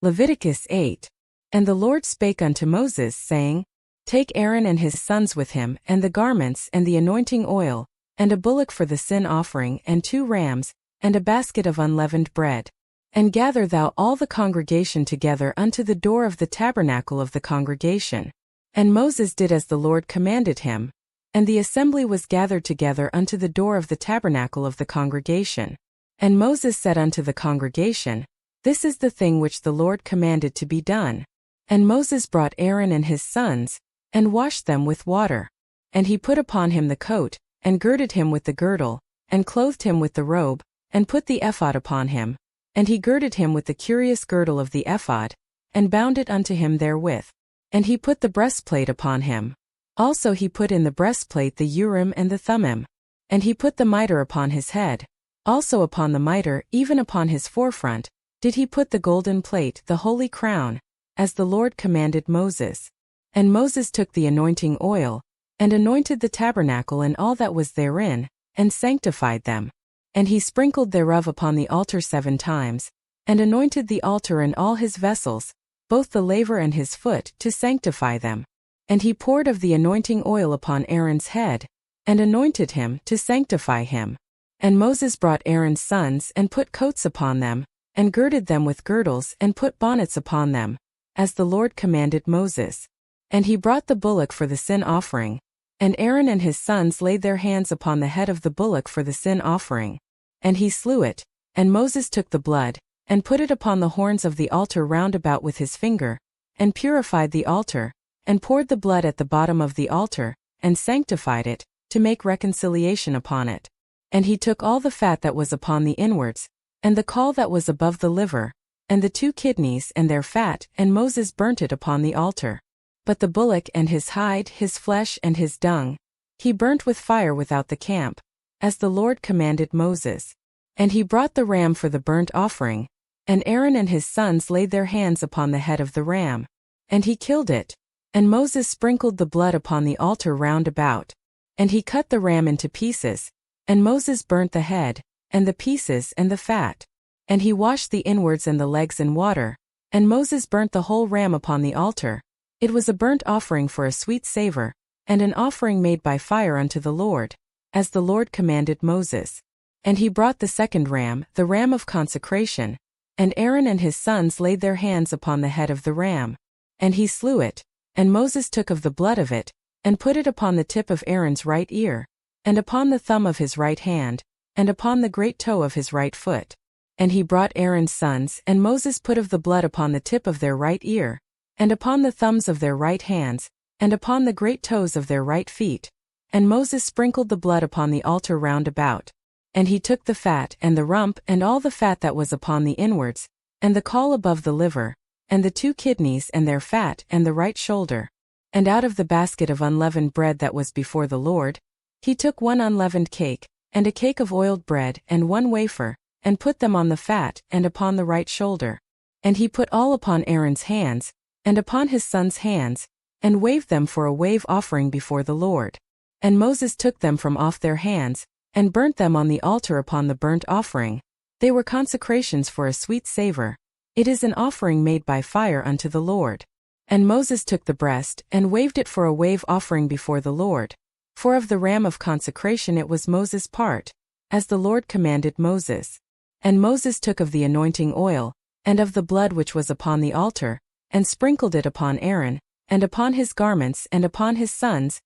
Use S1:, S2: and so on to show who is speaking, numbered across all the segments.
S1: Leviticus 8. And the Lord spake unto Moses, saying, Take Aaron and his sons with him, and the garments, and the anointing oil, and a bullock for the sin offering, and 2 rams, and a basket of unleavened bread. And gather thou all the congregation together unto the door of the tabernacle of the congregation. And Moses did as the Lord commanded him. And the assembly was gathered together unto the door of the tabernacle of the congregation. And Moses said unto the congregation, This is the thing which the Lord commanded to be done. And Moses brought Aaron and his sons, and washed them with water. And he put upon him the coat, and girded him with the girdle, and clothed him with the robe, and put the ephod upon him. And he girded him with the curious girdle of the ephod, and bound it unto him therewith. And he put the breastplate upon him. Also he put in the breastplate the Urim and the Thummim. And he put the mitre upon his head. Also upon the mitre, even upon his forefront, did he put the golden plate, the holy crown, as the Lord commanded Moses. And Moses took the anointing oil, and anointed the tabernacle and all that was therein, and sanctified them. And he sprinkled thereof upon the altar 7 times, and anointed the altar and all his vessels, both the laver and his foot, to sanctify them. And he poured of the anointing oil upon Aaron's head, and anointed him, to sanctify him. And Moses brought Aaron's sons, and put coats upon them, and girded them with girdles, and put bonnets upon them, as the Lord commanded Moses. And he brought the bullock for the sin offering. And Aaron and his sons laid their hands upon the head of the bullock for the sin offering. And he slew it, and Moses took the blood, and put it upon the horns of the altar round about with his finger, and purified the altar, and poured the blood at the bottom of the altar, and sanctified it, to make reconciliation upon it. And he took all the fat that was upon the inwards, and the caul that was above the liver, and the 2 kidneys and their fat, and Moses burnt it upon the altar. But the bullock and his hide, his flesh and his dung, he burnt with fire without the camp, as the Lord commanded Moses. And he brought the ram for the burnt offering, and Aaron and his sons laid their hands upon the head of the ram. And he killed it, and Moses sprinkled the blood upon the altar round about. And he cut the ram into pieces, and Moses burnt the head, and the pieces and the fat. And he washed the inwards and the legs in water, and Moses burnt the whole ram upon the altar. It was a burnt offering for a sweet savor, and an offering made by fire unto the Lord, as the Lord commanded Moses. And he brought the 2nd ram, the ram of consecration, and Aaron and his sons laid their hands upon the head of the ram. And he slew it, and Moses took of the blood of it, and put it upon the tip of Aaron's right ear, and upon the thumb of his right hand, and upon the great toe of his right foot. And he brought Aaron's sons, and Moses put of the blood upon the tip of their right ear, and upon the thumbs of their right hands, and upon the great toes of their right feet. And Moses sprinkled the blood upon the altar round about. And he took the fat, and the rump, and all the fat that was upon the inwards, and the caul above the liver, and the 2 kidneys and their fat, and the right shoulder. And out of the basket of unleavened bread that was before the Lord, he took 1 unleavened cake, and a cake of oiled bread, and 1 wafer, and put them on the fat, and upon the right shoulder. And he put all upon Aaron's hands, and upon his sons' hands, and waved them for a wave offering before the Lord. And Moses took them from off their hands, and burnt them on the altar upon the burnt offering. They were consecrations for a sweet savor. It is an offering made by fire unto the Lord. And Moses took the breast, and waved it for a wave offering before the Lord. For of the ram of consecration it was Moses' part, as the Lord commanded Moses. And Moses took of the anointing oil, and of the blood which was upon the altar, and sprinkled it upon Aaron, and upon his garments, and upon his sons'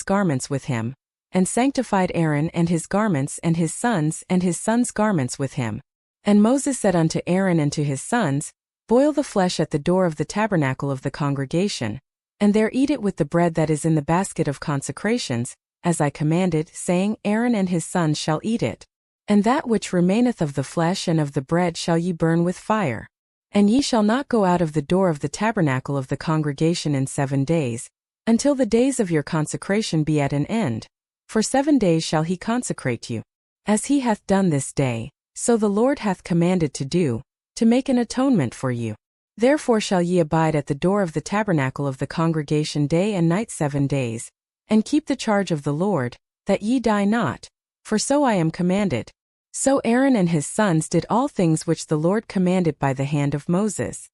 S1: garments with him, and sanctified Aaron and his garments and his sons' garments with him. And Moses said unto Aaron and to his sons, Boil the flesh at the door of the tabernacle of the congregation, and there eat it with the bread that is in the basket of consecrations, as I commanded, saying, Aaron and his sons shall eat it. And that which remaineth of the flesh and of the bread shall ye burn with fire. And ye shall not go out of the door of the tabernacle of the congregation in 7 days, until the days of your consecration be at an end. For 7 days shall he consecrate you. As he hath done this day, so the Lord hath commanded to do, to make an atonement for you. Therefore shall ye abide at the door of the tabernacle of the congregation day and night 7 days, and keep the charge of the Lord, that ye die not, for so I am commanded. So Aaron and his sons did all things which the Lord commanded by the hand of Moses.